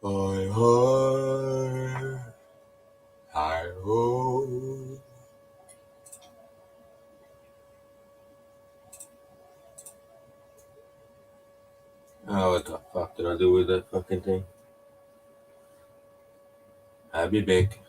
Hi, hi, hi, ho. Oh, what the fuck did I do with that fucking thing? I'll be back.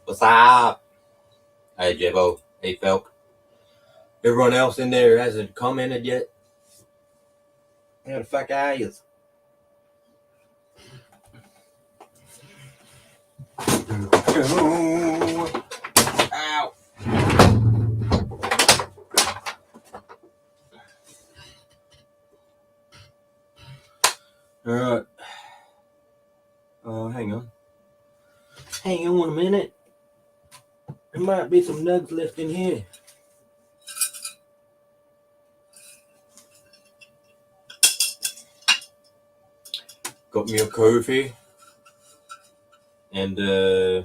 What's up? Hey, Jebo. Hey, Felk. Everyone else in there hasn't commented yet? How the fuck are you? Ow. Alright. Hang on. Hang on a minute. There might be some nugs left in here. Got me a coffee and a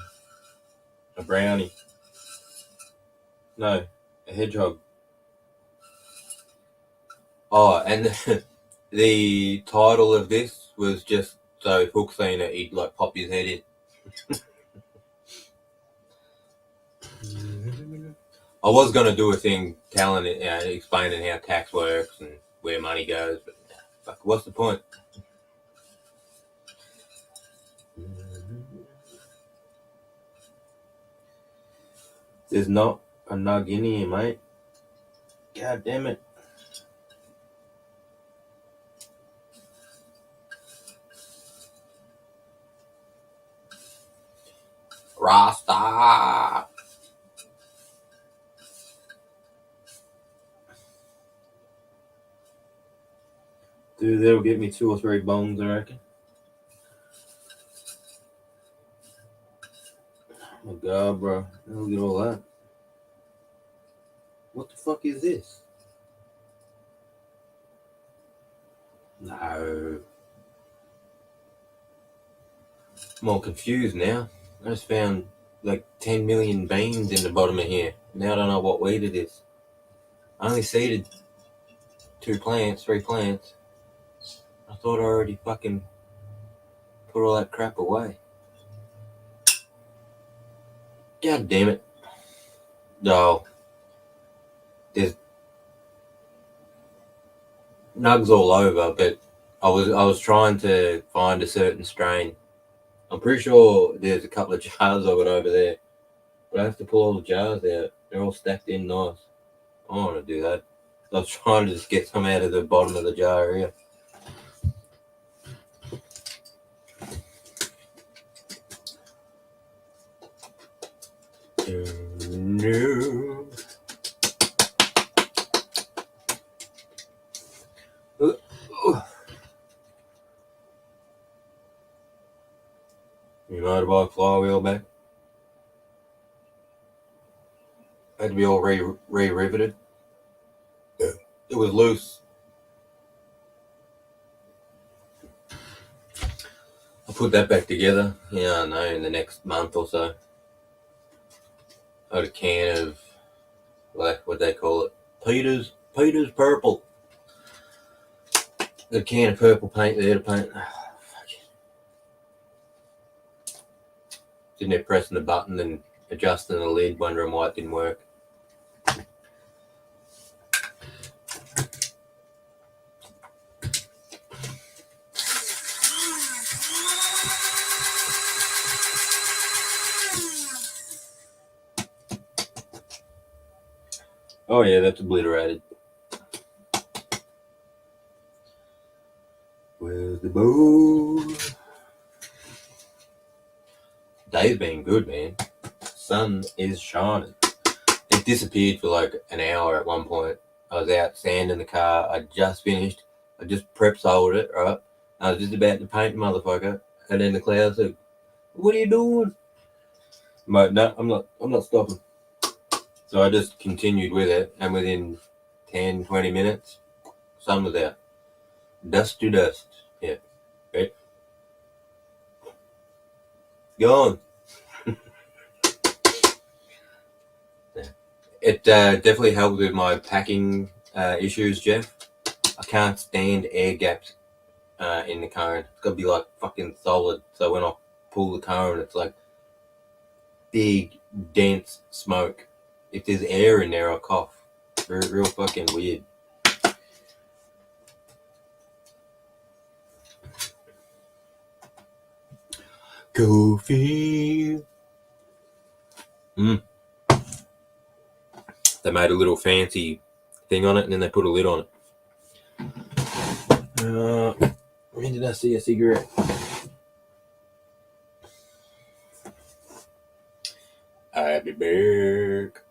brownie. No, a hedgehog. Oh, and the title of this was just so if Hook seen it, he'd like pop his head in. I was gonna do a thing telling it, explaining how tax works and where money goes, but fuck, what's the point? There's not a nug in here, mate. God damn it. Rasta. Dude, that'll get me 2 or 3 bones, I reckon. Oh my god, bro. Look at all that. What the fuck is this? No. I'm all confused now. I just found like 10 million beans in the bottom of here. Now I don't know what weed it is. I only seeded 3 plants. I thought I already fucking put all that crap away. God damn it. No. There's nugs all over, but I was trying to find a certain strain. I'm pretty sure there's a couple of jars of it over there. But I have to pull all the jars out. They're all stacked in nice. I don't want to do that. I was trying to just get some out of the bottom of the jar here. No. You motorbike flywheel back. Had to be all re-riveted. It was loose. put that back together. Yeah, I know, in the next month or so. I had a can of, like, what they call it, Peter's purple. Got a can of purple paint there to paint. Sitting there pressing the button and adjusting the lid, wondering why it didn't work. Oh yeah, that's obliterated. Where's the bow? Day's been good, man. Sun is shining. It disappeared for like an hour at one point. I was out sanding the car. I just finished. I just prep soldered it, right? I was just about to paint the motherfucker, and then the cloud said, "What are you doing?" I'm like, "No, I'm not stopping." So I just continued with it, and within 10, 20 minutes, sun was out. Dust to dust. Yeah. Right? Gone. Yeah. It definitely helped with my packing issues, Jeff. I can't stand air gaps in the cone. It's got to be like fucking solid. So when I pull the cone, it's like big, dense smoke. If there's air in there, I cough. Real fucking weird. Coffee. They made a little fancy thing on it, and then they put a lid on it. When did I see a cigarette? I'll be back.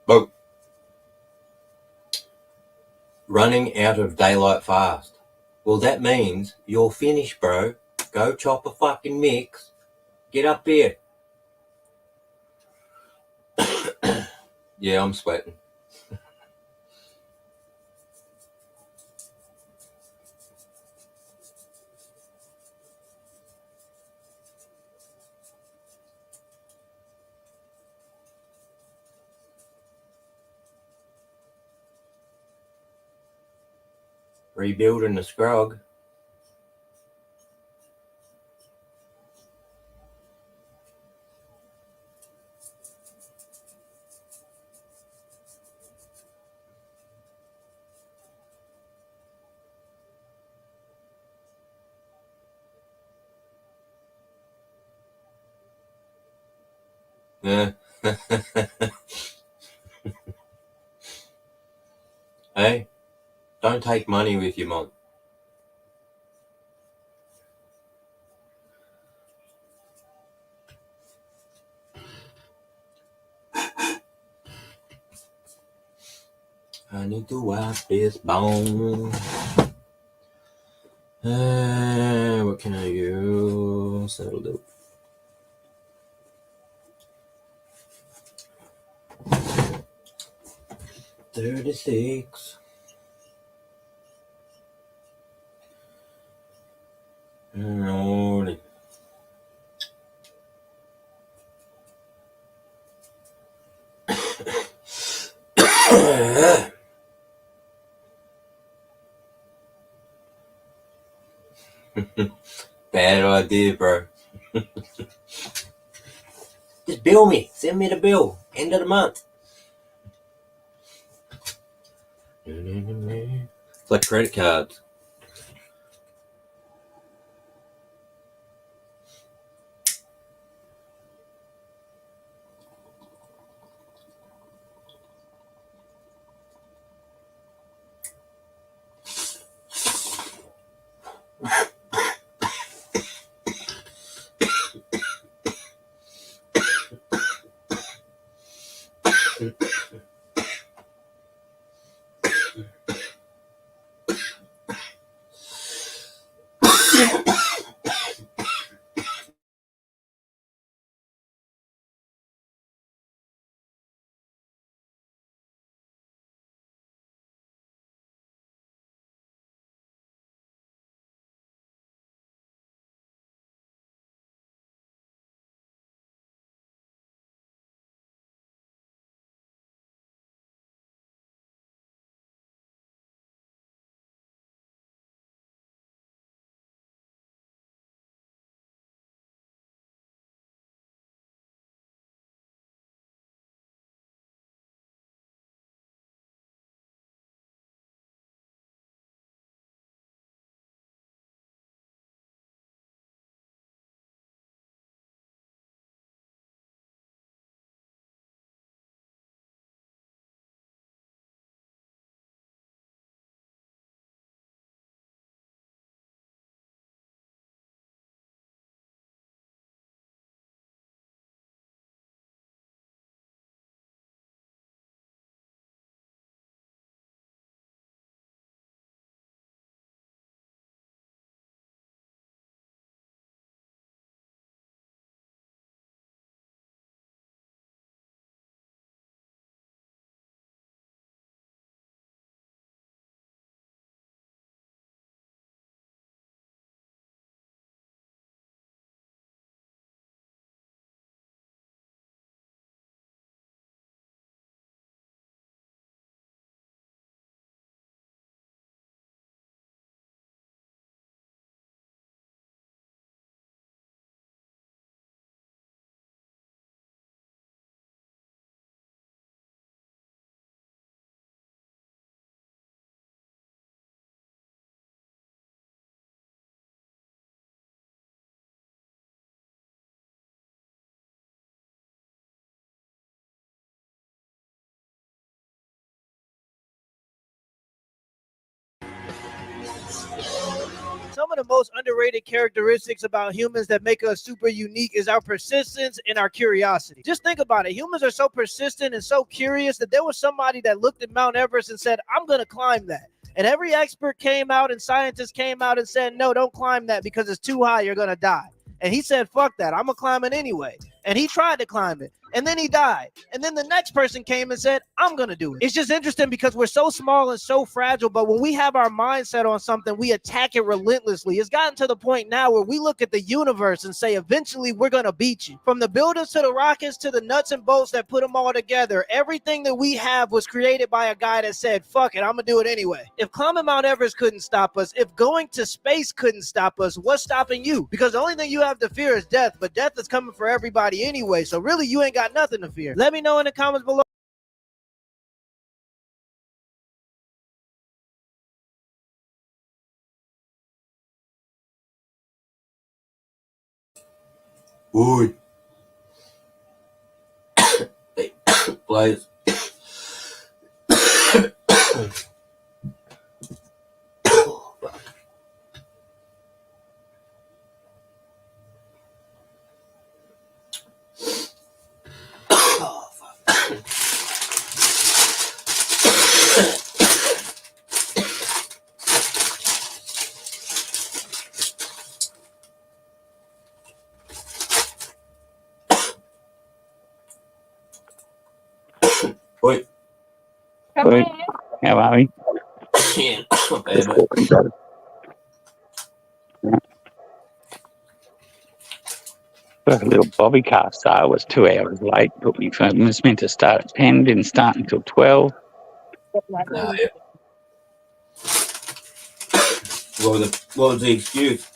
But running out of daylight fast. Well, that means you're finished, bro. Go chop a fucking mix. Get up here. Yeah, I'm sweating. rebuilding the scrog. Yeah. Hey, don't take money with you, Mom. I need to wipe this bone. What can I use? That'll do. $36. Alrighty. Bad idea, bro. Just bill me. Send me the bill. End of the month. It's like credit cards. Some of the most underrated characteristics about humans that make us super unique is our persistence and our curiosity. Just think about it. Humans are so persistent and so curious that there was somebody that looked at Mount Everest and said, I'm going to climb that. And every expert came out and scientists came out and said, no, don't climb that because it's too high. You're going to die. And he said, fuck that. I'm going to climb it anyway. And he tried to climb it. and then he died. And then the next person came and said, I'm going to do it. It's just interesting because we're so small and so fragile, but when we have our mindset on something, we attack it relentlessly. It's gotten to the point now where we look at the universe and say, eventually we're going to beat you. From the builders to the rockets to the nuts and bolts that put them all together, everything that we have was created by a guy that said, fuck it, I'm going to do it anyway. If climbing Mount Everest couldn't stop us, if going to space couldn't stop us, what's stopping you? Because the only thing you have to fear is death, but death is coming for everybody anyway, so really you ain't got nothing to fear. Let me know in the comments below. Oi. Hey, players. Oi. Oi, how are we? Yeah, not bad, mate. A little bobby car sale was 2 hours late. But we was meant to start at 10, didn't start until 12. Nah, yeah. What was the excuse?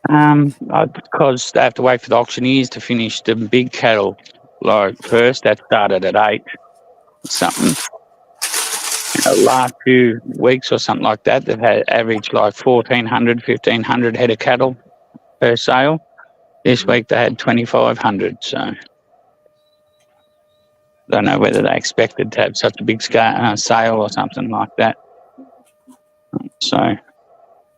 Because they have to wait for the auctioneers to finish the big cattle. Like first, that started at 8 or something. The last few weeks or something like that, they've had average like 1,400, 1,500 head of cattle per sale. This week they had 2,500. So I don't know whether they expected to have such a big sale or something like that. So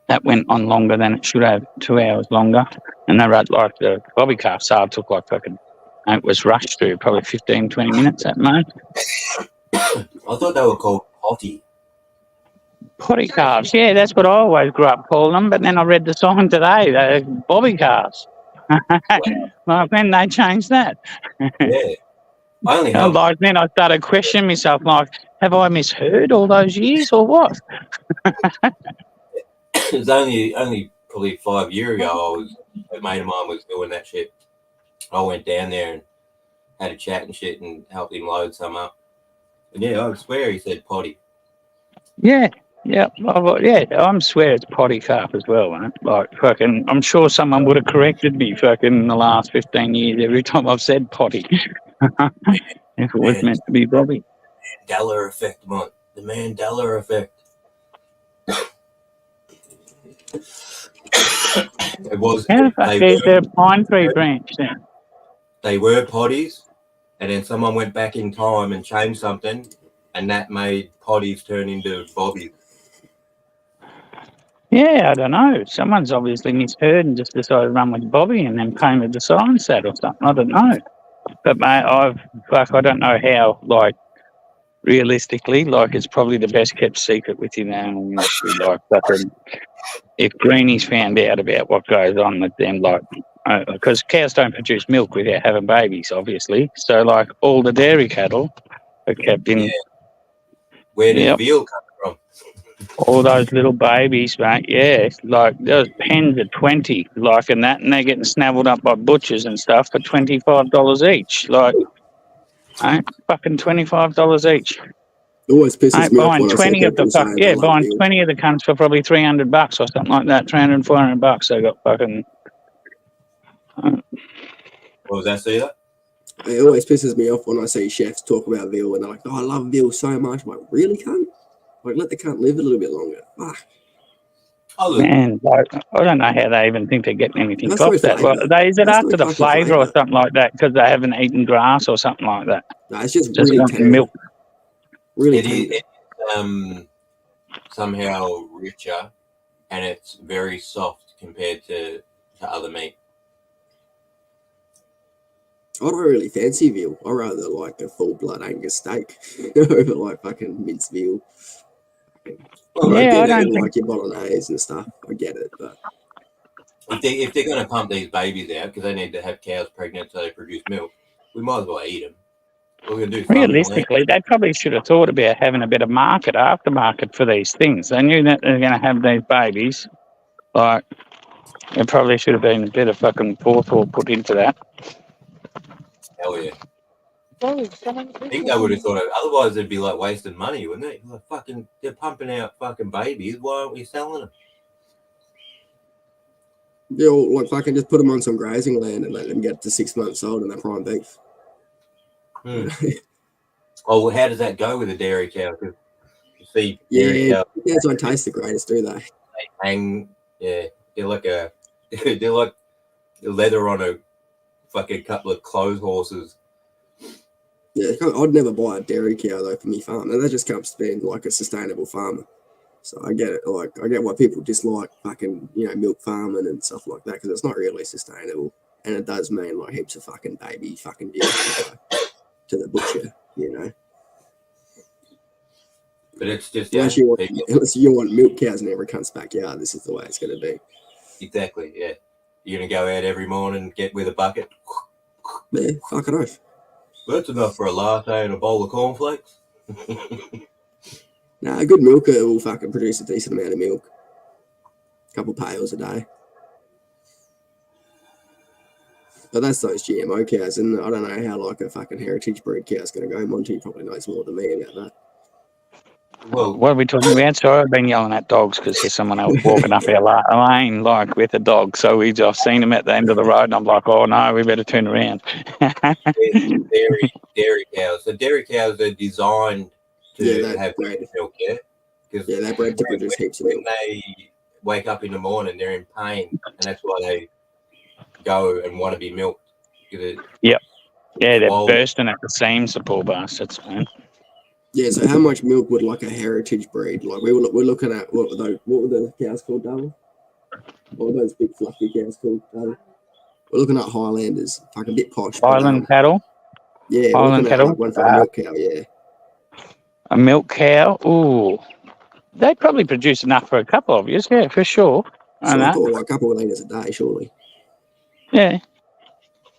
that went on longer than it should have, 2 hours longer. And they wrote like the bobby calf sale took like fucking, it was rushed through probably 15, 20 minutes at most. I thought they were called potty. Potty calves, yeah, that's what I always grew up calling them. But then I read the sign today, they're bobby calves. Like when they changed that. Yeah. I only have. Like then I started questioning myself, like, have I misheard all those years or what? It was only probably 5 years ago. A mate of mine was doing that shit. I went down there and had a chat and shit and helped him load some up. And yeah, I swear he said potty. Yeah, I swear it's potty calf as well, man. Like fucking, I'm sure someone would have corrected me fucking in the last 15 years every time I've said potty. If it was meant to be Bobby. Mandela effect, mate. The Mandela effect. It was. How the fuck is there a pine tree branch then? They were potties, and then someone went back in time and changed something, and that made potties turn into bobbies. Yeah, I don't know. Someone's obviously misheard and just decided to run with Bobby and then came with the sign set or something. I don't know. But mate, I don't know how, like, realistically, like, it's probably the best kept secret within the animal industry. Like, fucking, if greenies found out about what goes on with them, like, because cows don't produce milk without having babies, obviously. So, like, all the dairy cattle are kept in. Yeah. Where does veal come from? All those little babies, mate, yeah. Like, those pens at 20, like, and they're getting snaveled up by butchers and stuff for $25 each. Like, mate, fucking $25 each. It always pisses me off buying when 20 I of the see fuck, yeah, buying 20 of the cunts for probably $300 or something like that, $300, $400. They got fucking. What was that, Caesar? It always pisses me off when I see chefs talk about veal and they're like, "Oh, I love veal so much." I'm like, really, cunt? Like, let the cunt live a little bit longer. Fuck. Man, like, I don't know how they even think they're getting anything That's off no that. flavour. Like, is it That's after no the fucking flavour or flavour. something like that because they haven't eaten grass or something like that? No, it's just Just really want tender. milk. Really It is somehow richer, and it's very soft compared to other meat. I don't really fancy veal. I rather like a full blood Angus steak over like fucking minced veal. Yeah, I get don't it in think. like your bolognese and stuff. I get it, but if they're going to pump these babies out because they need to have cows pregnant so they produce milk, we might as well eat them. We're going to do farming land. Realistically, they probably should have thought about having a better aftermarket for these things. They knew that they're going to have these babies. Like, there probably should have been a bit of fucking forethought put into that. Hell yeah. I think they would have thought of, otherwise it'd be like wasting money, wouldn't it? Like they're pumping out fucking babies. Why aren't we selling them? Yeah, like fucking just put them on some grazing land and let them get to 6 months old and they're prime beef. Oh, well, how does that go with a dairy cow? Because you see, dairy cows don't taste the greatest, do they? They hang, yeah, they're like leather on a fucking couple of clothes horses. Yeah, I'd never buy a dairy cow though for me farm, and that just comes to being like a sustainable farmer. So I get it. Like I get why people dislike fucking milk farming and stuff like that because it's not really sustainable, and it does mean like heaps of fucking baby fucking deals to the butcher, But it's just unless you want milk cows in every cunt's backyard, this is the way it's going to be. Exactly. Yeah, you're gonna go out every morning and get with a bucket. Yeah, fuck it off. That's enough for a latte and a bowl of cornflakes. Nah, a good milker will fucking produce a decent amount of milk. A couple pails a day. But that's those GMO cows, and I don't know how like a fucking heritage breed cow's going to go. Monty probably knows more than me about that. Well, what are we talking about? Sorry, I've been yelling at dogs because there's someone else walking up our lane, like with a dog. So I've seen him at the end of the road, and I'm like, oh no, we better turn around. Dairy cows. So dairy cows are designed to have milk, yeah? They're bred to produce heaps of milk. When they wake up in the morning, they're in pain, and that's why they go and want to be milked. Yep. Yeah, they're bursting at the seams, the poor bastards, man. Yeah, so how much milk would like a heritage breed? Like we're looking at what were the cows called, Darryl? What were those big fluffy cows called, Darryl? We're looking at Highlanders, like a bit posh. Highland cattle? Yeah, Highland cattle? One for a milk cow, yeah. A milk cow? Ooh. They'd probably produce enough for a couple of years, yeah, for sure. So like a couple of litres a day, surely. Yeah.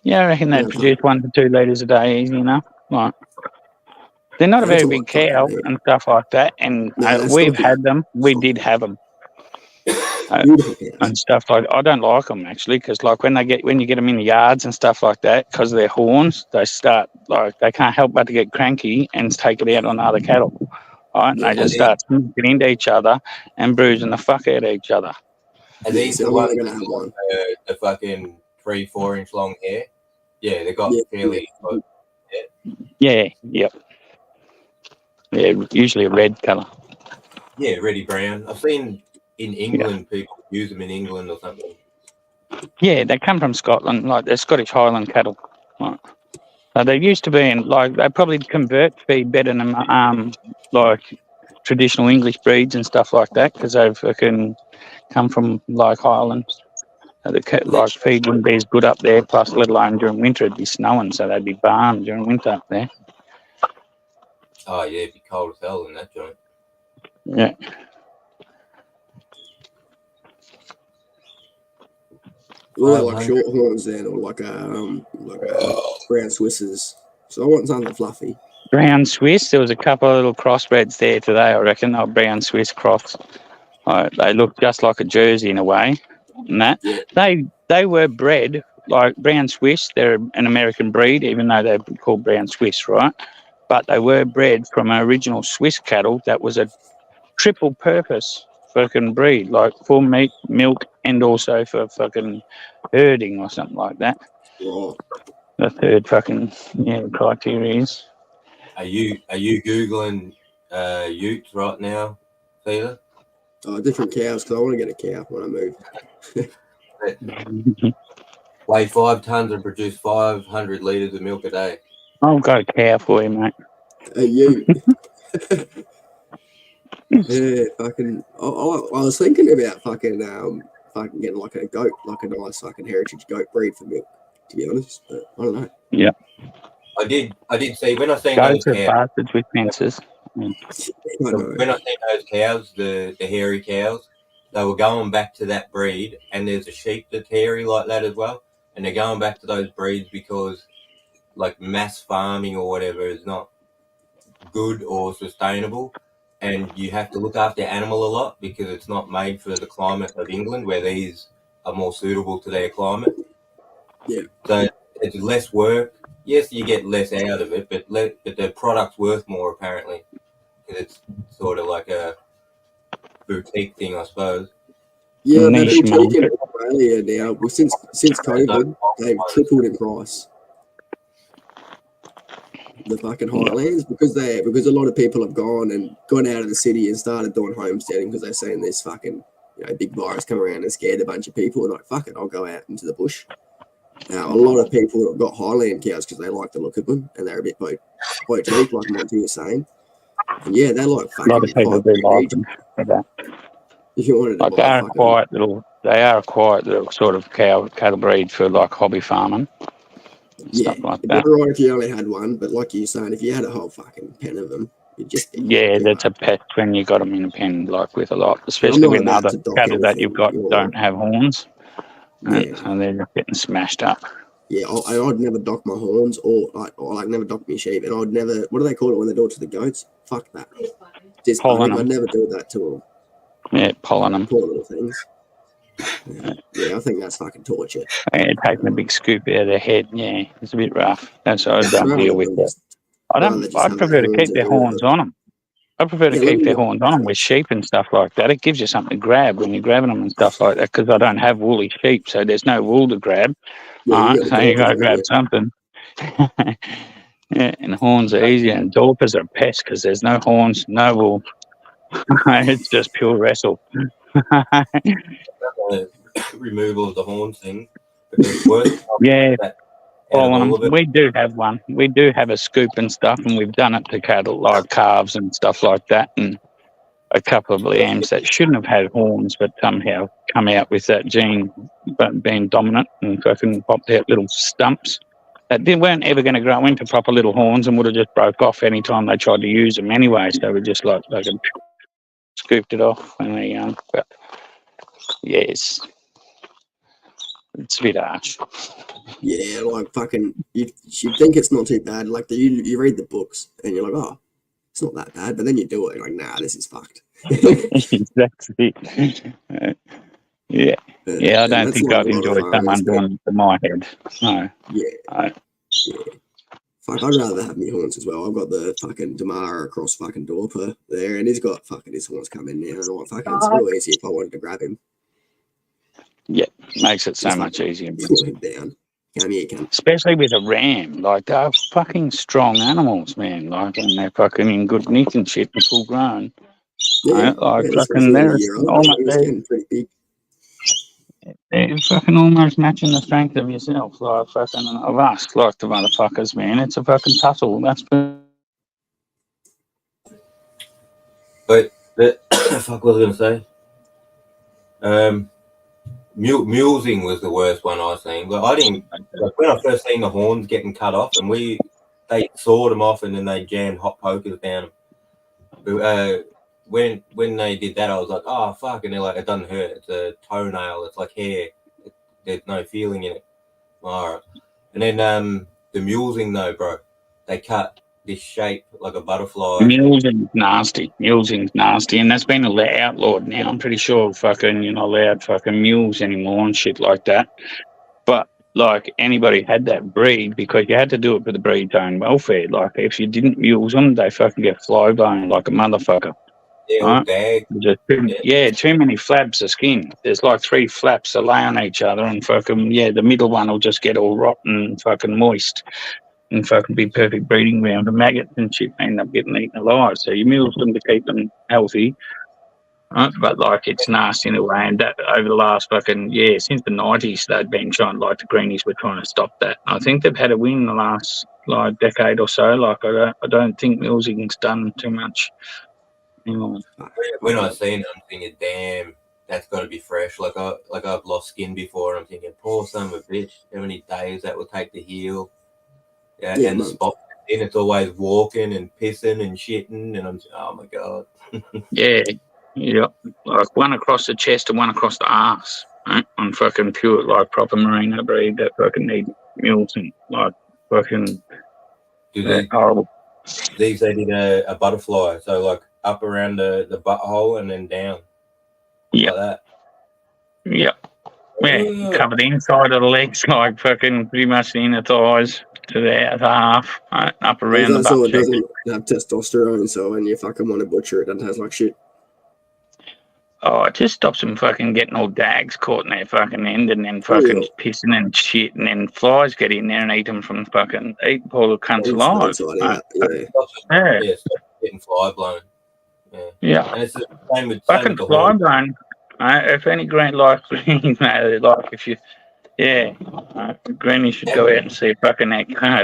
Yeah, I reckon they'd produce 1 to 2 litres a day, easy enough. Like, they're not a very big cow and stuff like that, and we've had them. We did have them. And stuff like I don't like them actually because like when you get them in the yards and stuff like that because of their horns they start like they can't help but to get cranky and take it out on other cattle, right? And they just start smacking into each other and bruising the fuck out of each other. And these the ones that have the fucking 3-4 inch long hair. Yeah, they got fairly. Yeah. Yep. Yeah, usually a red colour. Yeah, reddy brown. I've seen in England people use them in England or something. Yeah, they come from Scotland, like they're Scottish Highland cattle. Right. They used to be in like they probably convert to be better than like traditional English breeds and stuff like that because they've fucking come from like Highlands. Like feed wouldn't be as good up there. Plus, let alone during winter, it'd be snowing, so they'd be balmed during winter up there. Oh yeah, it'd be cold as hell in that joint. Yeah. What about like short horns then, or like brown Swisses? So I want something fluffy. Brown Swiss. There was a couple of little crossbreds there today. I reckon they were brown Swiss cross. They look just like a Jersey in a way. And that they were bred like brown Swiss. They're an American breed, even though they're called brown Swiss, right? But they were bred from an original Swiss cattle that was a triple purpose fucking breed, like for meat, milk, and also for fucking herding or something like that. Right. The third fucking criteria is. Are you googling utes right now, Peter? Different cows because I want to get a cow when I move. Weigh 5 tons and produce 500 litres of milk a day. I'll go cow for you, mate. A ute. Yeah, fucking. I was thinking about fucking getting like a goat, like a nice fucking heritage goat breed for milk. To be honest, but I don't know. Yeah. I did see when I seen goats those cows. Bastards with fences. When I seen those cows, the hairy cows, they were going back to that breed, and there's a sheep that's hairy like that as well, and they're going back to those breeds because like mass farming or whatever is not good or sustainable, and you have to look after the animal a lot because it's not made for the climate of England where these are more suitable to their climate. Yeah. So it's less work. Yes, you get less out of it, but the product's worth more apparently because it's sort of like a boutique thing, I suppose. Yeah, that Niche boutique in market. Australia now, well, since COVID, they've tripled in price. The fucking Highlands because a lot of people have gone out of the city and started doing homesteading because they've seen this fucking big virus come around and scared a bunch of people and like fuck it, I'll go out into the bush. Now a lot of people have got Highland cows because they like the look of them and they're a bit boutique like Monty was saying. And yeah, they're like A lot of fucking people do like them for that. if you wanted to Like buy they are a quiet little sort of cattle breed for like hobby farming. yeah, Stuff like it'd that. be alright if you only had one, but like you're saying, if you had a whole fucking pen of them, you'd just be That's a pest when you got them in a pen, like with a lot, especially not when about other to dock cattle that anything, you've got don't have horns, Yeah. and they're just getting smashed up. Yeah, I'd never dock my horns or never dock my sheep, and I'd never. What do they call it when they do it to the goats? Fuck that. Just Pollen I'd them. never do that to them. Yeah, pollen them. Poor little things. Yeah, I think that's fucking torture. Yeah, taking a big scoop out of their head. Yeah, it's a bit rough. That's why I don't deal with that. I'd prefer to keep their horns on them. I prefer to keep their horns on them with sheep and stuff like that. It gives you something to grab when you're grabbing them and stuff like that because I don't have woolly sheep, so there's no wool to grab. Yeah, So you got to grab something. Yeah, and horns are easier, and dorpers are a pest because there's no horns, no wool. It's just pure wrestle. Removal of the horns thing. Because worse Yeah, that pollen them. We do have one. We do have a scoop and stuff, and we've done it to cattle like calves and stuff like that, and a couple of lambs that shouldn't have had horns, but somehow come out with that gene being dominant and fucking popped out little stumps that they weren't ever going to grow into proper little horns and would have just broke off any time they tried to use them anyway. So we just like scooped it off when they're young. But yes, it's a bit harsh. Yeah, like fucking, you think it's not too bad. Like you read the books and you're like, oh, it's not that bad. But then you do it, and you're like, nah, this is fucked. Exactly. Yeah. I don't think I'd enjoy someone doing it to my head. No. Yeah. Fuck, I'd rather have me horns as well. I've got the fucking Damara across fucking Dorper there, and he's got fucking his horns coming now. And fucking, it's real easy if I wanted to grab him. Yeah, makes it so much easier. Pull him down. Come here, come. Especially with a ram. Like, they're fucking strong animals, man. Like, and they're fucking in good nick and shit and full grown. Yeah, fucking they're getting pretty big. They're fucking almost matching the strength of yourself, like fucking of us, like the motherfuckers, man. It's a fucking tussle. That's. But fuck, what was I going to say? Mulesing was the worst one I seen. But I didn't. Like, when I first seen the horns getting cut off, and they sawed them off, and then they jammed hot pokers down them. When they did that, I was like, oh fuck, and they're like, it doesn't hurt. It's a toenail. It's like hair. There's no feeling in it. All right. And then the mulesing though, bro, they cut this shape like a butterfly. Mulesing's nasty. Mulesing's nasty, and that's been outlawed now. I'm pretty sure fucking you're not allowed fucking mules anymore and shit like that. But like anybody had that breed because you had to do it for the breed's own welfare. Like if you didn't mule them, they fucking get fly blown like a motherfucker. Yeah, right? Too many flaps of skin. There's like 3 flaps that lay on each other, and fucking the middle one will just get all rotten and fucking moist, and fucking be perfect breeding ground. The maggots and shit end up getting eaten alive. So you mule them to keep them healthy, right? But like it's nasty in a way. And that over the last fucking since the 90s, they'd been trying, like the greenies were trying to stop that. I think they've had a win in the last like decade or so. Like I don't think mulesing's done too much. When I seen it, I'm thinking, damn, that's got to be fresh. Like I've lost skin before, and I'm thinking, poor son of a bitch, how many days that will take to heal. And the spot, and it's always walking and pissing and shitting, and I'm, oh my god. Yeah, Yep. Like one across the chest and one across the arse. Right? On fucking pure, like proper merino breed that fucking need mules and like fucking horrible. These they did a butterfly, so like up around the butthole and then down. Yep. Like that. Yep. Yeah, cover the inside of the legs, like fucking pretty much the inner thighs to the outer half, right, up around the butt So it cheek. doesn't have testosterone, so when you fucking want to butcher it, it has like shit. Oh, it just stops them fucking getting all dags caught in their fucking end and then fucking pissing and shit, and then flies get in there and eat them from fucking eat poor little cunts alive. Yeah, stop getting fly blown. Yeah. And it's the same with Fucking the fly horn. blown. If any green, like, you know, like if you, Greenie should go out and see a fucking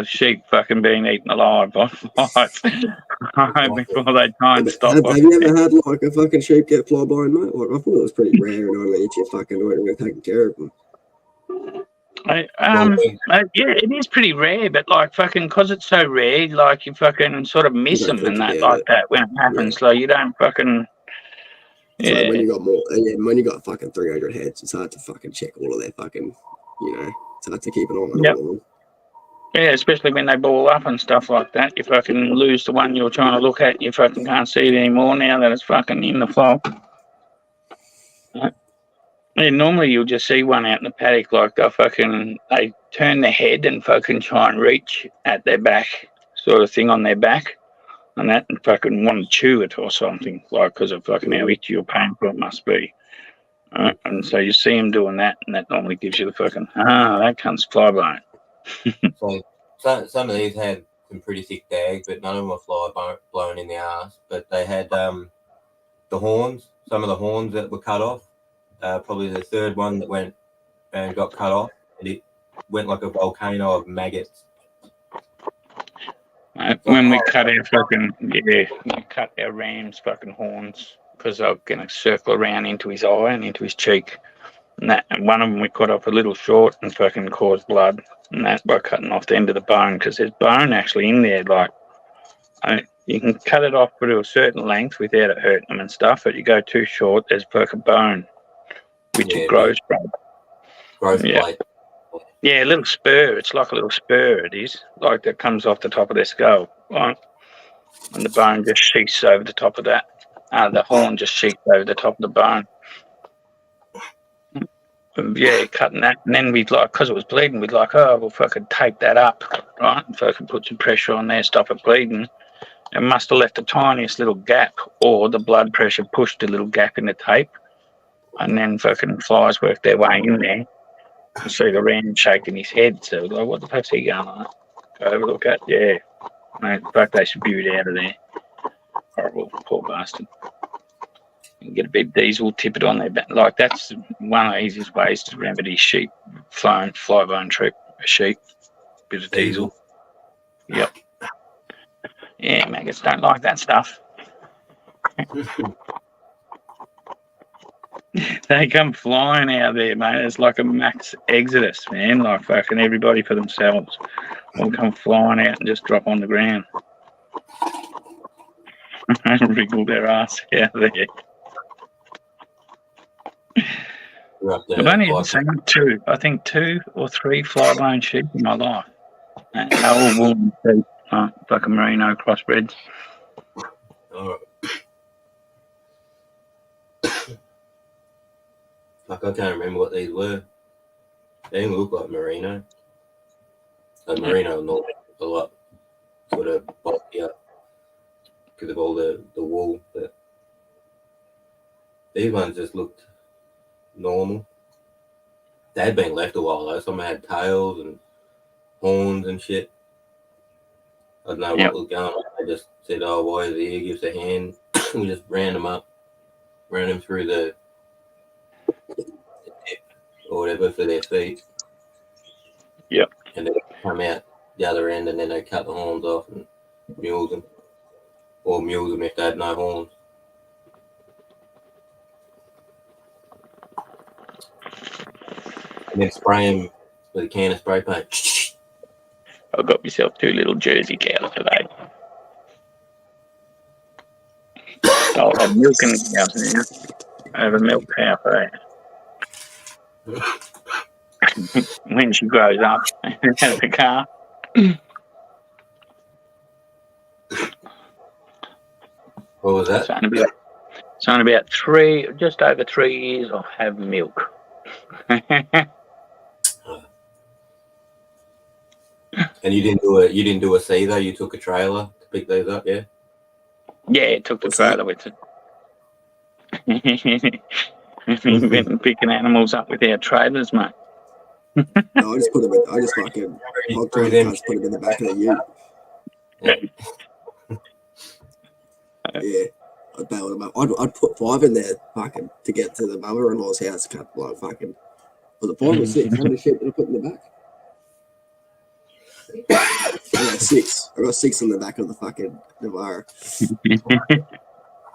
sheep fucking being eaten alive by flies before they try and stop. Have you ever had like a fucking sheep get fly blown, mate? Like I thought it was pretty rare, and I mean, if you fucking weren't taking care of them. Yeah, it is pretty rare, but like fucking, cause it's so rare, like you fucking sort of miss them and that like that when it happens. Like you don't fucking. Yeah. So when you got when you got fucking 300 heads, it's hard to fucking check all of their fucking, it's hard to keep an eye on all of them. Yeah, especially when they ball up and stuff like that. You fucking lose the one you're trying to look at. You fucking can't see it anymore now that it's fucking in the flock. Yeah, normally you'll just see one out in the paddock, like they turn their head and fucking try and reach at their back, sort of thing on their back. And that and fucking want to chew it or something, like because of fucking how itchy or painful it must be. And so you see him doing that, and that normally gives you the fucking, that cunt's fly blown. So some of these had some pretty thick dags, but none of them were fly blown in the ass. But they had the horns, some of the horns that were cut off. Probably the third one that went and got cut off, and it went like a volcano of maggots. When we cut our ram's fucking horns, because they're going to circle around into his eye and into his cheek. And one of them we cut off a little short and fucking caused blood. And that by cutting off the end of the bone, because there's bone actually in there. Like, you can cut it off to a certain length without it hurting them and stuff, but you go too short, there's fucking bone, which it grows from. Plate. Yeah, a little spur. It's like a little spur, it is. Like that comes off the top of their skull. Right? And the bone just sheaths over the top of that. The horn just sheaths over the top of the bone. Cutting that. And then we'd because it was bleeding, we'd we'll fucking tape that up, right? And fucking put some pressure on there, stop it bleeding. It must have left the tiniest little gap, or the blood pressure pushed a little gap in the tape. And then fucking flies worked their way in there. You see the ram shaking his head, so like, what the fuck's he going on? Go have a look at, mate, fuck, they spewed out of there. Horrible, poor bastard. You can get a bit of diesel, tip it on their back. Like, that's one of the easiest ways to remedy sheep, fly bone trip, a sheep, bit of diesel. Yep. Yeah, maggots don't like that stuff. They come flying out there, mate. It's like a max exodus, man. Like fucking everybody for themselves. All come flying out and just drop on the ground. Wriggle their ass out there. I've only ever seen two or three fly-blown sheep in my life. They're all woolly sheep, fucking merino crossbreds. Like, I can't remember what these were. They didn't look like merino. Merino normally a lot sort of bulky up because of all the wool. But these ones just looked normal. They had been left a while though. Some had tails and horns and shit. I don't know what was going on. They just said, "Oh, why is he here? Give us a hand." We just ran them up, ran them through the or whatever for their feet. Yep. And then come out the other end, and then they cut the horns off and mule them, or mule them if they had no horns. And then spray them with a can of spray paint. I got myself 2 little Jersey cows today. I'll have milking cows now. I have a milk cow for that. When she grows up, have a car. What was that? It's only about just over 3 years. I'll have milk. And you didn't do a C though. You took a trailer to pick those up, yeah. Yeah, it took the trailer with it. We've been picking animals up with our trailers, mate. No, I just put them. I just fucking hog tied the cunts, put them in the back of the ute. Yeah, I'd bail them up. I'd put 5 in there, fucking, to get to the mother-in-law's house. Cut like fucking. Was it 5 or 6? How many sheep did I put in the back? I got 6. I got 6 in the back of the fucking Navara.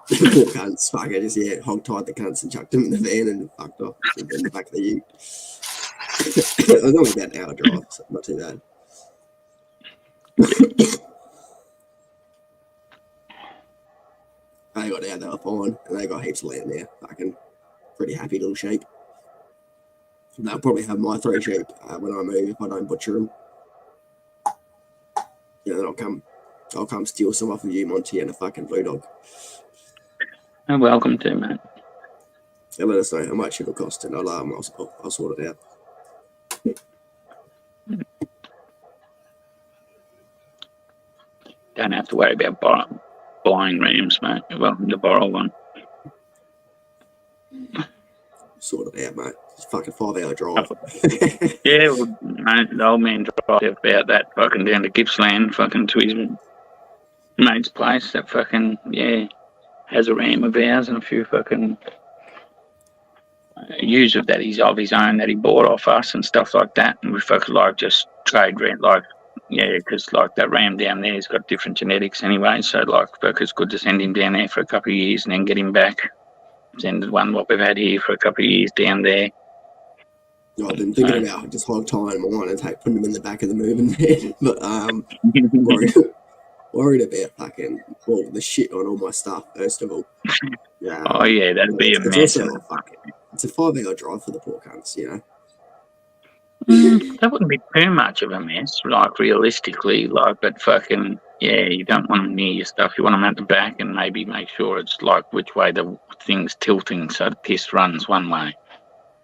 The poor cunts, fucking just hog tied the cunts and chucked them in the van and fucked off in the back of the ute. It was only about an hour drive, so not too bad. They got out, they were fine, and they got heaps of land there. Fucking pretty happy little sheep. They'll probably have my 3 sheep when I move if I don't butcher them. Yeah, then I'll come steal some off of you, Monty, and a fucking blue dog. You're welcome to, mate. And let us know how much it'll cost, and I'll sort it out. Don't have to worry about buying rams, mate. You're welcome to borrow one. Sort it out, mate. It's a fucking 5-hour drive. Yeah, well, mate, the old man drives about that fucking down to Gippsland, fucking to his mate's place. That fucking, has a ram of ours and a few fucking ewes of that he's of his own that he bought off us and stuff like that. And we fucking like just trade rent, like, because like that ram down there's got different genetics anyway. So like, it's good to send him down there for a couple of years and then get him back. Send the one what we've had here for a couple of years down there. I've been thinking about just hog tying mine and putting them in the back of the moving van, but worried about fucking all the shit on all my stuff first of all. Oh yeah, that'd be a mess. It's a 5-hour drive for the poor cunts, you know. That wouldn't be too much of a mess, like realistically, like, but fucking you don't want them near your stuff. You want them at the back and maybe make sure it's like which way the thing's tilting so the piss runs one way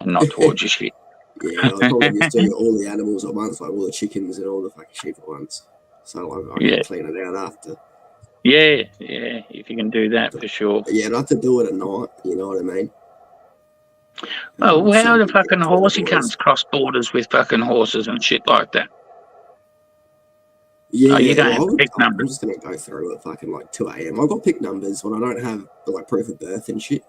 and not towards your shit. Yeah, I'll probably just do all the animals at once, like all the chickens and all the fucking sheep at once. So like I can clean it out after. Yeah, if you can do that for sure. Yeah, not to do it at night, you know what I mean? Well, how the fucking horsey cunts cross borders with fucking horses and shit like that? Yeah, you don't have pick numbers. I'm just going to go through at fucking like 2 a.m. I've got pick numbers when I don't have like proof of birth and shit.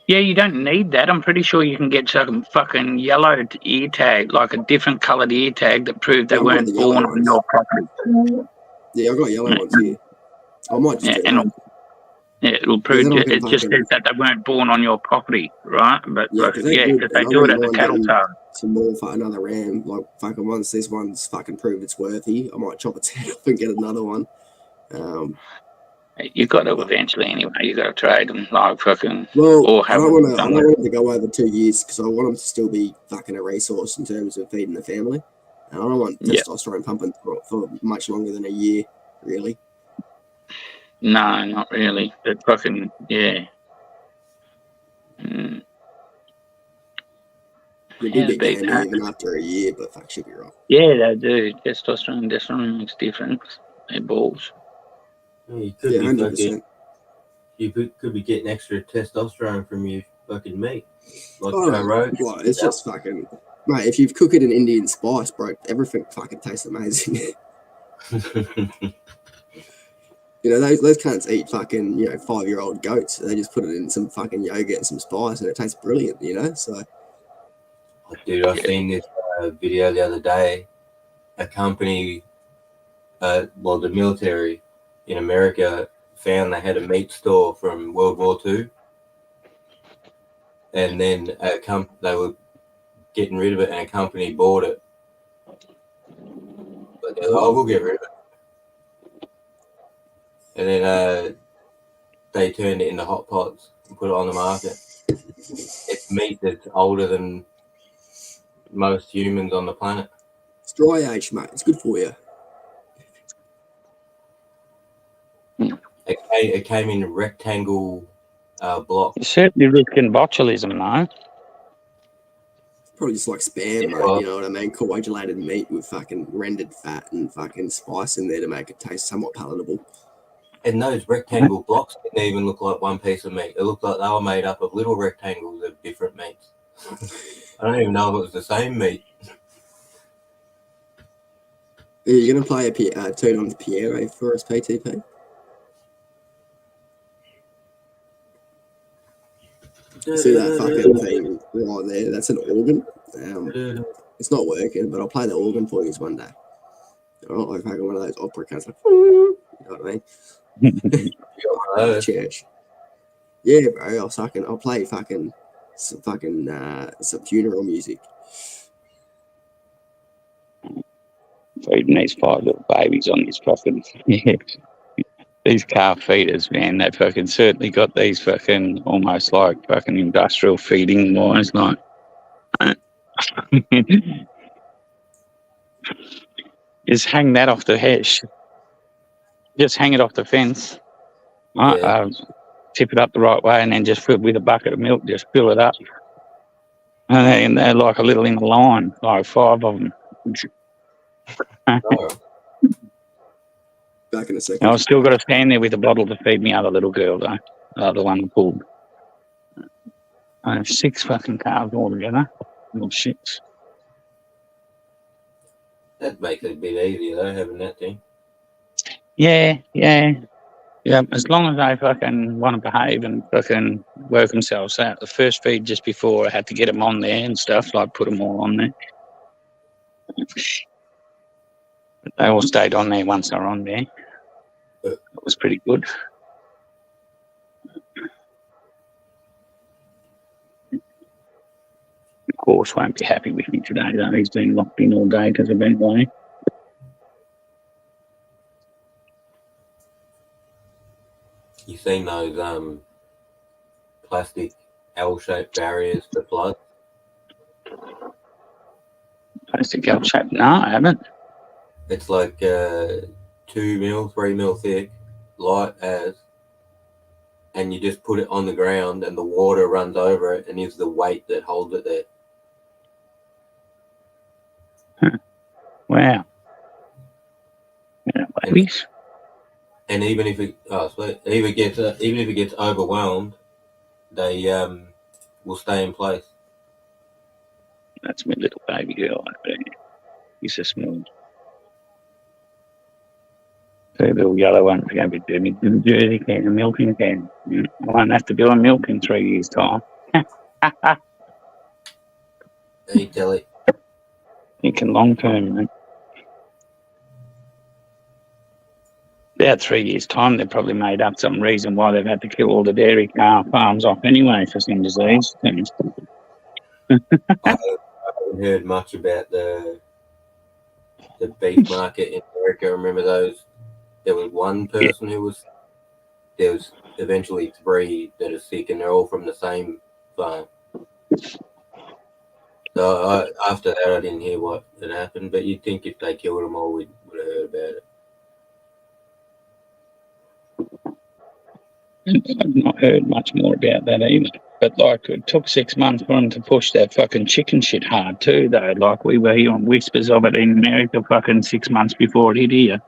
Yeah, you don't need that. I'm pretty sure you can get some fucking yellow ear tag, like a different coloured ear tag that proved they weren't born on your property. Yeah, I've got yellow ones here. I might just do that. It'll prove it just says that they weren't born on your property, right? But because they do it at the cattle farm. Some more for another ram, like fucking once this one's fucking proved it's worthy, I might chop its head off and get another one. You got to eventually anyway. You got to trade them like fucking. Well, or have I don't want them to go over 2 years because I want them to still be fucking a resource in terms of feeding the family. And I don't want testosterone pumping for much longer than a year, really. No, not really. But fucking They do big even after a year, but fuck, should be right. Yeah, they do. Testosterone definitely makes difference. They're balls. You could be 100%. You could be getting extra testosterone from your fucking meat. Like it's just fucking mate, if you cook it in Indian spice, bro, everything fucking tastes amazing. You know, those cunts eat fucking, 5-year-old goats. They just put it in some fucking yogurt and some spice and it tastes brilliant, you know? So dude, I've seen this video the other day. A company, the military in America found they had a meat store from World War II, and then they were getting rid of it, and a company bought it. But they're like, "Oh, we'll get rid of it." And then they turned it into hot pots and put it on the market. It's meat that's older than most humans on the planet. It's dry aged, mate. It's good for you. It came in rectangle blocks. You're certainly risking botulism, though. Probably just like spam, Yeah, mate. well- You know what I mean? Coagulated meat with fucking rendered fat and fucking spice in there to make it taste somewhat palatable. And those rectangle blocks didn't even look like one piece of meat. It looked like they were made up of little rectangles of different meats. I don't even know if it was the same meat. Are you going to play a tune on the piano for us, PTP? See that fucking thing right there? That's an organ. It's not working, but I'll play the organ for you one day. All right, like fucking one of those opera cats, like, you know what I mean? Church. Yeah, bro. I'll play some funeral music. Feeding these 5 little babies on these fucking these calf feeders, man. They fucking certainly got these fucking almost like fucking industrial feeding lines, like. Just hang that off the hedge. Just hang it off the fence. Right? Yeah. Tip it up the right way, and then just fill with a bucket of milk. Just fill it up, and they're like a little in a line, like 5 of them. Oh, Back in a second. I've still got to stand there with a bottle to feed me other little girl, though. The other one pulled. I have 6 fucking calves altogether. Little shits. that makes it a bit easier though, having that thing. Yeah. As long as they fucking want to behave and fucking work themselves out. The first feed just before, I had to get them on there and stuff, like put them all on there. But they all stayed on there once they were on there. It was pretty good. Of course, won't be happy with me today, though. He's been locked in all day because I've been away. You seen those plastic L-shaped barriers for floods? Plastic L shape? No, I haven't. It's like 2 mil, 3 mil thick, light as, and you just put it on the ground and the water runs over it and is the weight that holds it there. Wow. Yeah, babies. And even if it even if it gets overwhelmed, they will stay in place. That's my little baby girl. I bet. He's a small. The little yellow one's going to be doing me the jersey can, a milking can. I won't have to do a milk in 3 years' time. Hey, Kelly. Thinking long term, mate. About 3 years' time, they've probably made up some reason why they've had to kill all the dairy cow farms off anyway for some disease. I haven't heard much about the beef market in America. Remember those? There was one person who was. There was eventually 3 that are sick, and they're all from the same farm. So after that, I didn't hear what had happened. But you'd think if they killed them all, we would have heard about it. I've not heard much more about that either. But like, it took 6 months for them to push that fucking chicken shit hard too, though. Like, we were hearing whispers of it in America fucking 6 months before it hit here.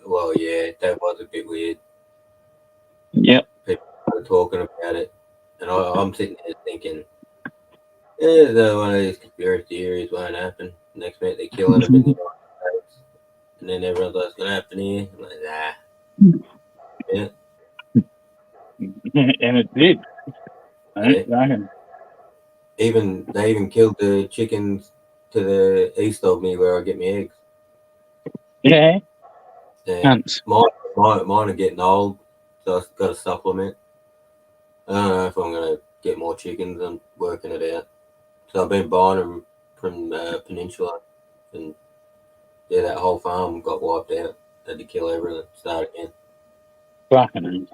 Well, yeah, that was a bit weird. Yep. People were talking about it, and I'm sitting there thinking, yeah, one of these conspiracy theories won't happen. Next minute they kill it up in the United States, and then everyone's like, it's gonna happen here. I'm like, nah. Yeah. And it did. Yeah. They even killed the chickens to the east of me where I get my eggs. Yeah. Yeah. Mine are getting old, so I've got to supplement. I don't know if I'm going to get more chickens. I'm working it out. So I've been buying them from Peninsula, and yeah, that whole farm got wiped out. Had to kill everything, start again. Fucking.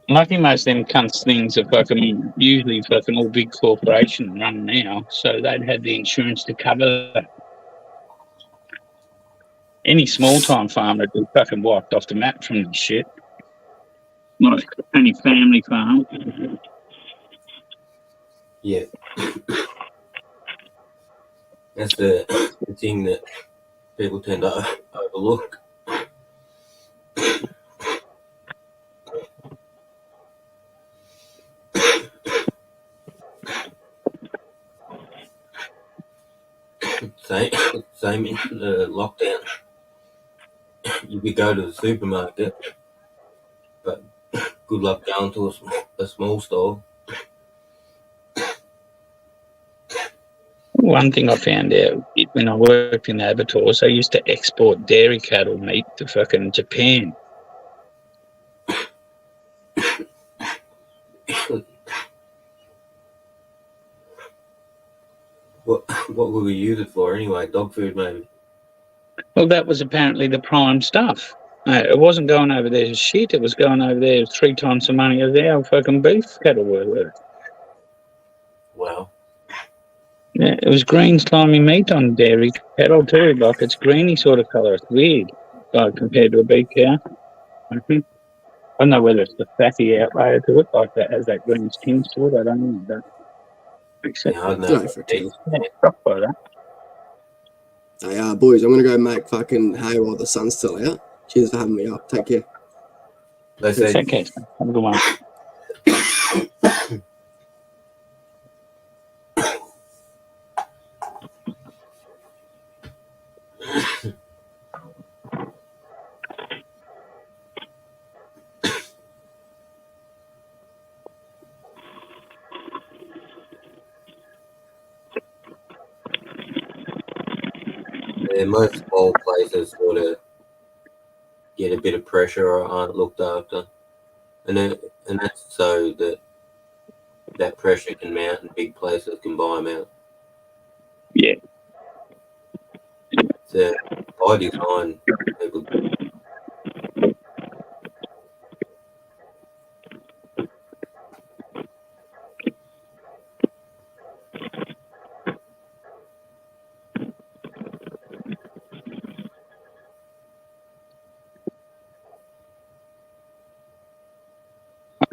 Lucky most of them cunts things are fucking usually fucking all big corporation run now, so they'd have the insurance to cover that. Any small time farmer would be fucking wiped off the map from this shit. Not any family farm. Yeah. That's the thing that people tend to overlook. Same in the lockdown. You could go to the supermarket, but good luck going to a small store. One thing I found out when I worked in abattoirs, they used to export dairy cattle meat to fucking Japan. What would we use it for anyway? Dog food, maybe. Well, that was apparently the prime stuff. It wasn't going over there as shit. It was going over there 3 times the money as our fucking beef cattle were worth. Wow. Yeah, it was green slimy meat on dairy cattle too. Like it's greeny sort of colour. It's weird, like compared to a beef cow. I don't know whether it's the fatty outlayer to it, like that has that greenish tinge to it. I don't know. That makes sense. Yeah, I don't Don't know. for tell. Yeah, rock by that. Hey, boys, I'm gonna go make fucking hay while the sun's still out. Cheers for having me up. Take care. They It's say okay. Have a good one. most small places sort of get a bit of pressure or aren't looked after, and that's so that pressure can mount and big places can buy them out. Yeah. It's by design. People,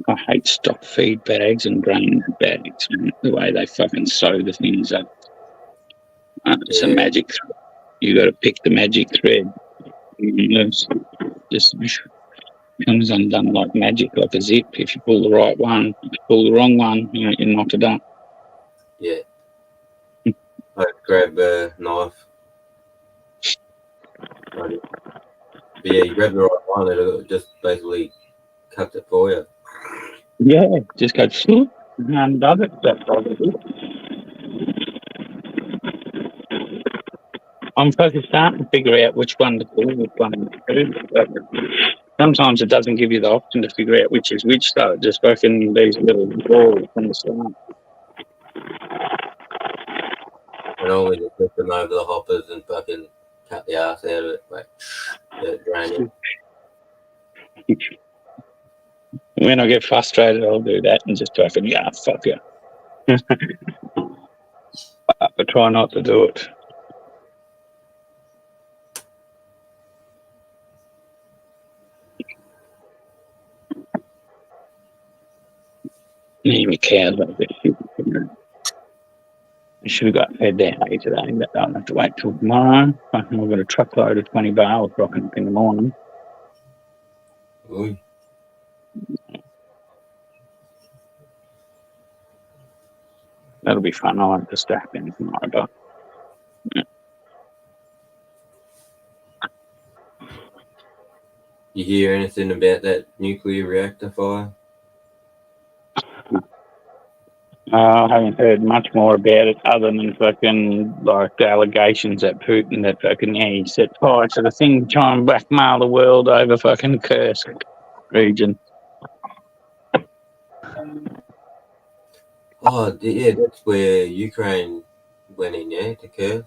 I hate stock feed bags and grain bags. The way they fucking sew the things up. It's a Yeah. magic thread. You got to pick the magic thread. Just comes undone like magic, like a zip. If you pull the right one, if you pull the wrong one, you're knocked it up. Yeah. I grab a knife. But yeah, you grab the right one, it'll just basically cuts it for you. Yeah, just go swoop and does it. That's probably. I'm fucking starting to figure out which one to pull, which one to do. But sometimes it doesn't give you the option to figure out which is which, so it just fucking these little balls from the start. And only just lift them over the hoppers and fucking cut the ass out of it, like let it drain it. When I get frustrated, I'll do that and just fucking, yeah, fuck you. But I try not to do it. Me cows like this shit. I should have got fed their hay today, but I'll have to wait till tomorrow. Fucking, we've got a truckload of 20 bales rocking up in the morning. Ooh. That'll be fun. I'll have to stack them tomorrow, but You hear anything about that nuclear reactor fire? I haven't heard much more about it other than fucking like the allegations at Putin that fucking he set fire to the thing, trying to blackmail the world over fucking Kursk region. Oh, yeah, that's where Ukraine went in, yeah, to Kursk.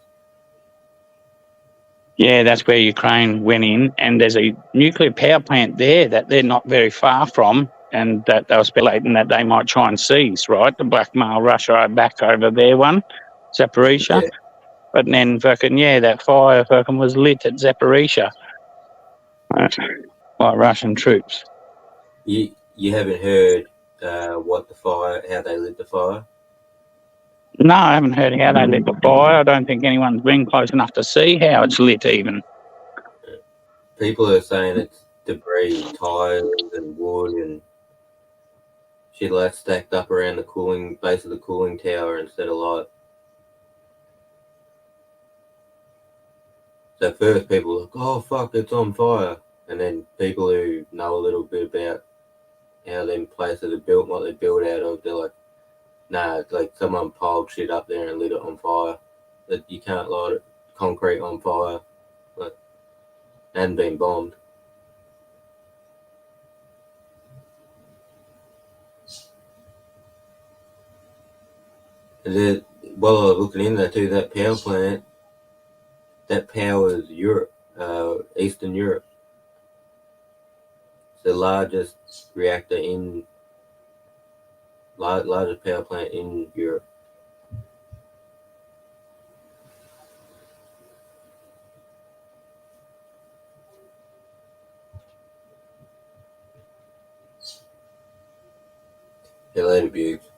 Yeah, that's where Ukraine went in, and there's a nuclear power plant there that they're not very far from, and that they were speculating that they might try and seize, right, the blackmail Russia back over their one, Zaporizhia. Yeah. But then fucking, that fire fucking was lit at Zaporizhia by Russian troops. You haven't heard what the fire, how they lit the fire? No, I haven't heard how they lit the fire. I don't think anyone's been close enough to see how it's lit even. People are saying it's debris, tires and wood and shit like stacked up around the base of the cooling tower instead of light. So at first people are like, oh fuck, it's on fire. And then people who know a little bit about how them places are built, what they're built out of, they're like, nah, it's like someone piled shit up there and lit it on fire. That you can't light it, concrete on fire. Like, hadn't been bombed. And then, while I was looking in there too, that power plant, that powers Europe, Eastern Europe. It's the largest reactor largest power plant in Europe. Yeah, later, Buggs.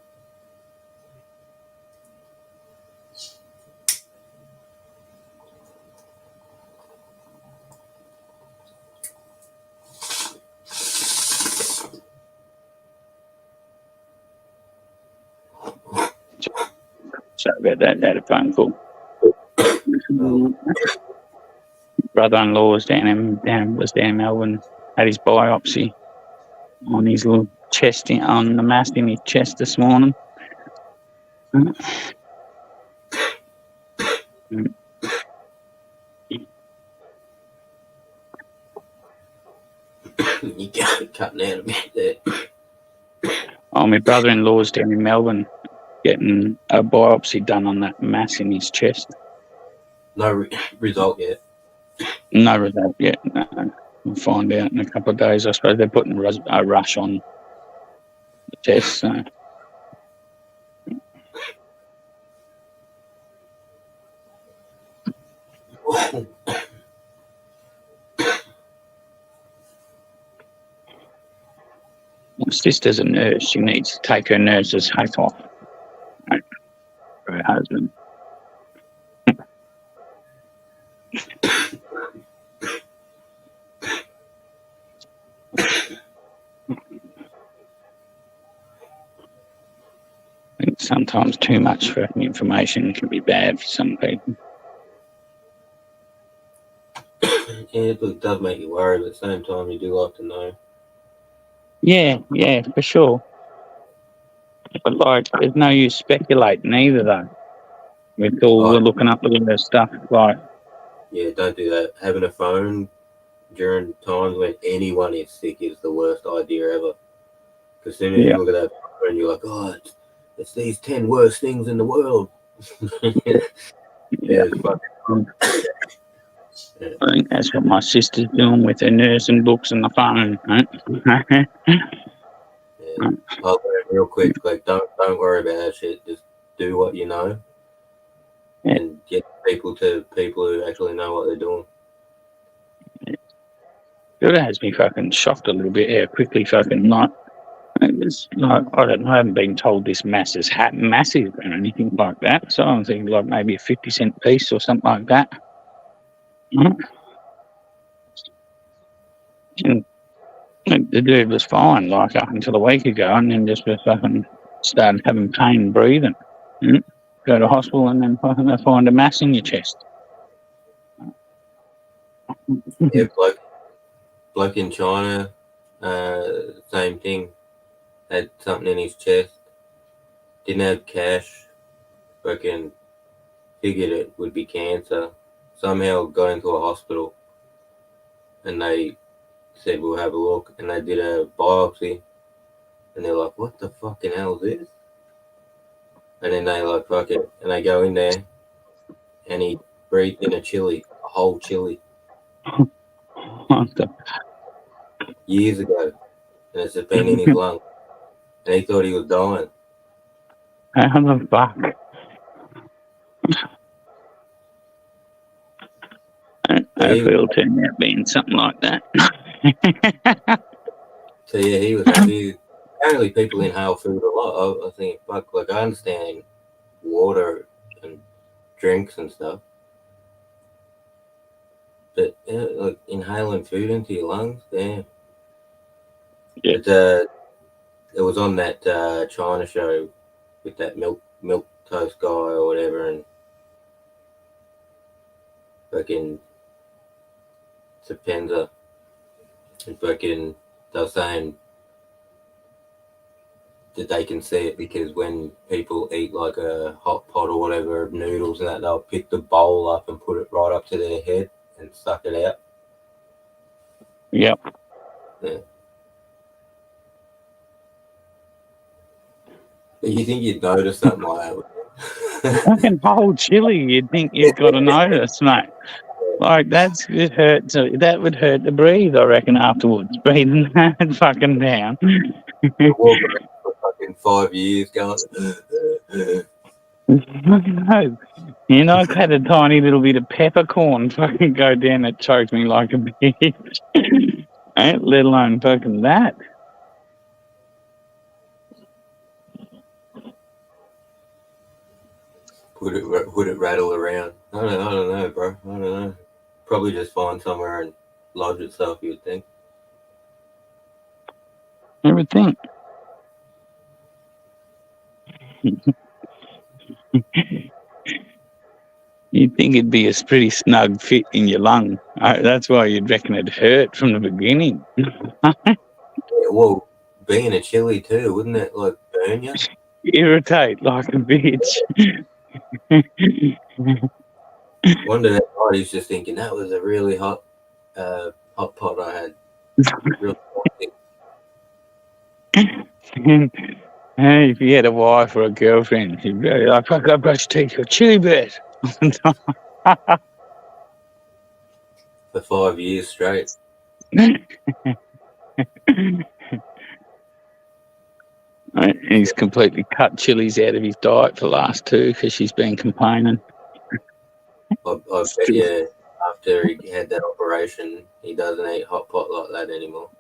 Sorry about that. Had a phone call. Brother-in-law was down in Melbourne, had his biopsy on his little chest, on the mass in his chest this morning. You got cutting out a bit there. Oh, my brother-in-law's down in Melbourne getting a biopsy done on that mass in his chest. No result yet. No result yet. No. We'll find out in a couple of days. I suppose they're putting a rush on the test. So. My sister's a nurse. She needs to take her nurse's hat off. Right. For her husband. I think sometimes too much fucking information can be bad for some people. Yeah, it does make you worry, but at the same time, you do like to know. Yeah, for sure. But like, there's no use speculating either, though. With all the looking up all the stuff, like. Yeah, don't do that. Having a phone during times when anyone is sick is the worst idea ever. Because as soon as you look at that phone, you're like, oh, it's these 10 worst things in the world. Yeah. I think that's what my sister's doing with her nursing books and the phone. Right? Yeah. I'll go real quick. Like, don't worry about that shit. Just do what you know, and get people who actually know what they're doing. It has me fucking shocked a little bit how quickly fucking like. It's like, I don't know, I haven't been told this mass is massive or anything like that. So I'm thinking like maybe a 50-cent piece or something like that. And the dude was fine, like up until a week ago, and then just fucking started having pain breathing. Go to hospital, and then fucking they find a mass in your chest. Yeah, bloke in China, same thing. Had something in his chest. Didn't have cash. Fucking figured it would be cancer. Somehow got into a hospital, and they said we'll have a look, and they did a biopsy, and they're like, what the fucking hell is this? And then they like, fuck it, and they go in there, and he breathed in a whole chili. Years ago. and it's just been in his lungs. And he thought he was dying. How the fuck? Hopefully it'll turn out being something like that. So yeah, he was happy. Apparently, people inhale food a lot. I think, fuck, like I understand water and drinks and stuff, but like inhaling food into your lungs, damn. Yeah. But, it was on that China show with that milk toast guy or whatever, and fucking Sapenza, and fucking they were saying that they can see it because when people eat like a hot pot or whatever of noodles and that, they'll pick the bowl up and put it right up to their head and suck it out. Yep. Yeah. You think you'd notice something like that? Fucking whole chili, you'd think you've got to notice, mate. Like, it hurts. That would hurt to breathe, I reckon, afterwards. Breathing that fucking down. Walk around for fucking 5 years going. No. You know, I've had a tiny little bit of peppercorn fucking go down. It choked me like a bitch. Let alone fucking that. Would it rattle around? I don't know, bro. I don't know. Probably just find somewhere and lodge itself, you would think. You would think. You'd think it'd be a pretty snug fit in your lung. That's why you'd reckon it hurt from the beginning. Yeah, well, being a chili too, wouldn't it like burn you? Irritate like a bitch. Wonder that night he's just thinking that was a really hot pot I had. Real Hey, if you had a wife or a girlfriend, you'd be like, fuck, I brush teeth with chili bed. for 5 years straight. He's completely cut chilies out of his diet for the last 2 because she's been complaining. I bet you after he had that operation, he doesn't eat hot pot like that anymore.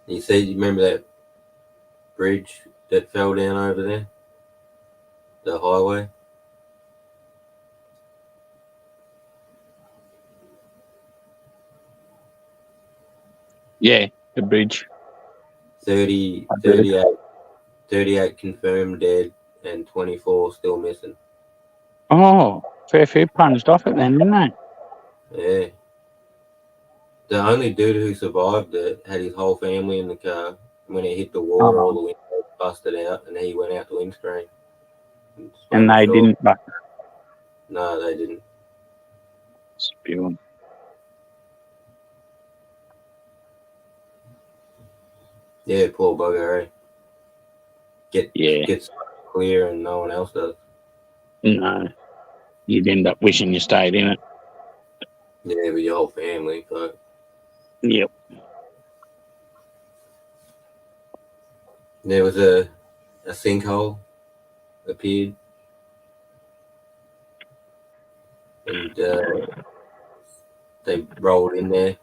You remember that bridge that fell down over there? The highway? Yeah, the bridge. 38 confirmed dead and 24 still missing. Oh, fair few plunged off it then, didn't they? Yeah. The only dude who survived it had his whole family in the car. When it hit the water, all the windows busted out, and he went out the windscreen. And they didn't. But no, they didn't. Spewing. Yeah, poor bugger, eh? Gets clear and no one else does. No. You'd end up wishing you stayed in it. Yeah, with your whole family, but yep. There was a sinkhole appeared, and they rolled in there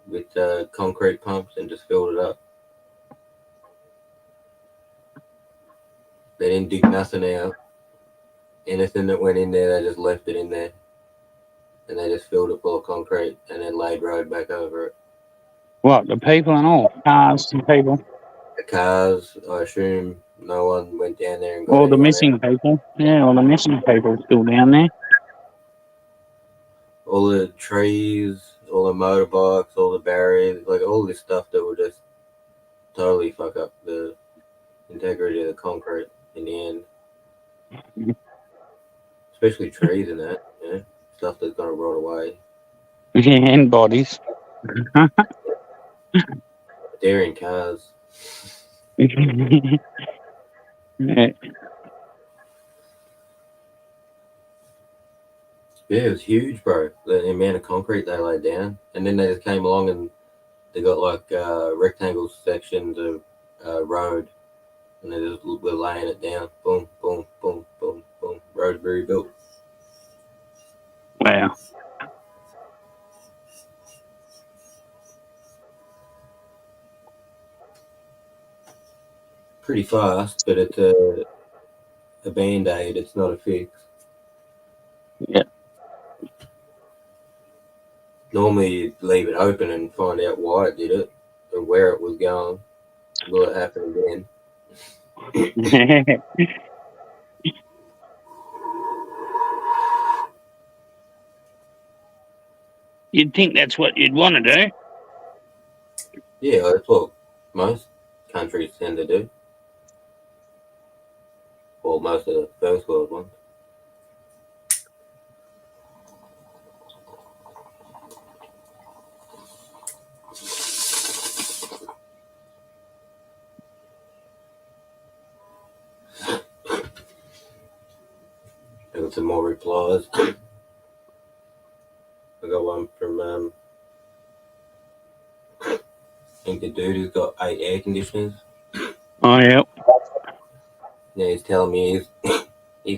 with concrete pumps and just filled it up. They didn't dig nothing out. Anything that went in there, they just left it in there. And they just filled it full of concrete and then laid road back over it. What, the people and all? Cars and people? The cars, I assume no one went down there and got all the anyone missing out. people. Yeah, all the missing people still down there. All the trees, all the motorbikes, all the barriers, like all this stuff that will just totally fuck up the integrity of the concrete in the end. Especially trees and that, you know, stuff that's gonna rot away. Yeah, and bodies. They're in cars. Yeah. Yeah, it was huge, bro. The amount of concrete they laid down, and then they just came along and they got like rectangle sections of road, and they just were laying it down. Boom, boom, boom, boom, boom. Road rebuilt. Wow. Pretty fast, but it's a band-aid. It's not a fix. Yeah. Normally, you leave it open and find out why it did it or where it was going. Will it happen again? You'd think that's what you'd want to do. Yeah, that's what most countries tend to do. Well, most of the first world ones. I got some more replies. I got one from I think the dude who's got 8 air conditioners. Oh, yeah. Now he's telling me his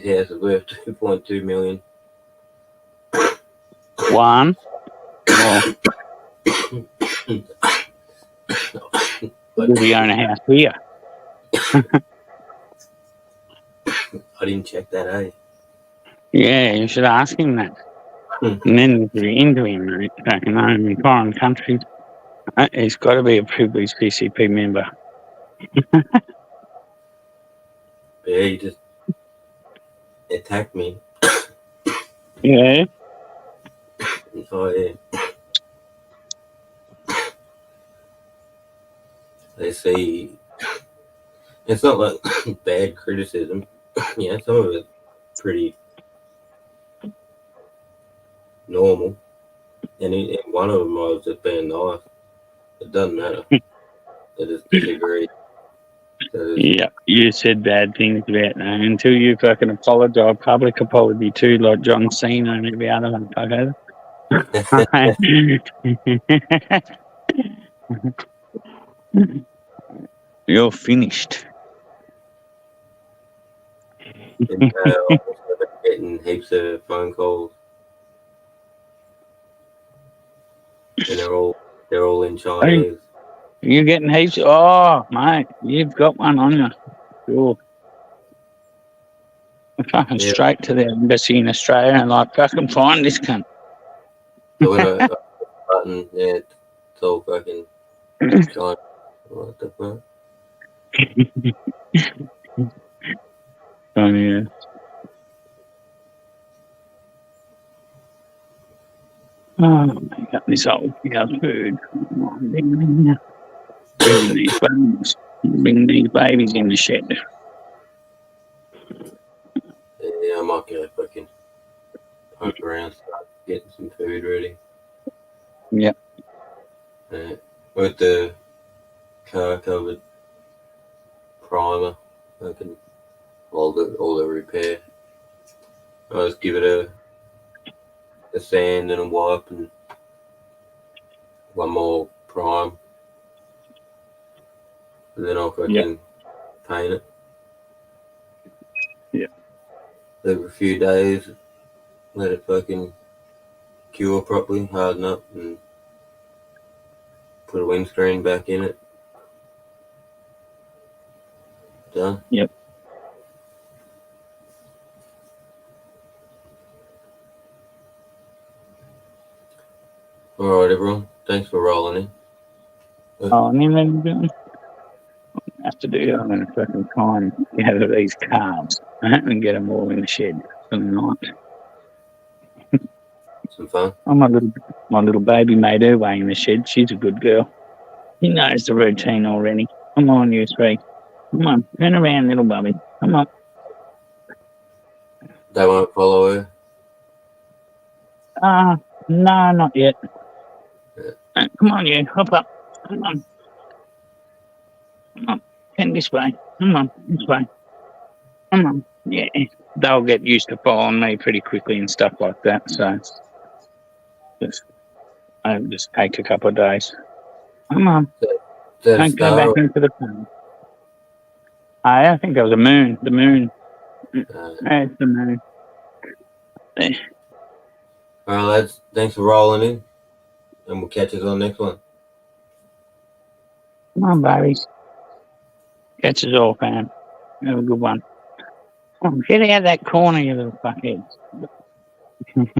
house is worth 2.2 million. One. Well, does he own a house here? I didn't check that, eh? Yeah, you should ask him that. And then if you're into him, right, fucking home in foreign countries, he's got to be a privileged PCP member. But yeah, he just attacked me. Yeah. Oh, yeah. They see it's not like bad criticism. Yeah, some of it's pretty normal. And one of them I was just being nice. It doesn't matter. They just disagree. Yeah, you said bad things about that until you fucking apologise, public apology too, like John Cena and every other motherfucker. You're finished. And, I'm getting heaps of phone calls. And they're all in Chinese. You're getting heaps. Oh, mate, you've got one on you. Sure. I'm fucking straight to the embassy in Australia and like fucking find this cunt. So when I button, yeah, it's all fucking China. What the fuck? Oh, yeah. Oh, I got this old house food. Bring these babies. Bring these babies in the shed. Yeah, I might go fucking poke around, start getting some food ready. Yep. With the car covered primer, fucking all the repair. I'll just give it a sand and a wipe and one more prime. And then I'll fucking paint it. Yeah. Leave it a few days, let it fucking cure properly, harden up, and put a windscreen back in it. Done. Yep. Alright, everyone. Thanks for rolling in. Oh, and then I'm have to do. I'm going to fucking try and gather these calves and get them all in the shed for the night. Some fun. Oh, my little baby made her way in the shed. She's a good girl. He knows the routine already. Come on, you three. Come on, turn around, little bubby. Come on. They won't follow her. No, not yet. Yeah. Come on, you. Hop up. Come on. Come on. Get this way. Come on. This way. Come on. Yeah. They'll get used to following me pretty quickly and stuff like that. So it'll just take a couple of days. Come on. Is that a Don't go star? back into the phone. I think that was a moon. The moon. It's the moon. There. All right, lads. Thanks for rolling in, and we'll catch us on the next one. Come on, babies. Catch us all, fam. Have a good one. Come on, get out of that corner, you little fuckheads.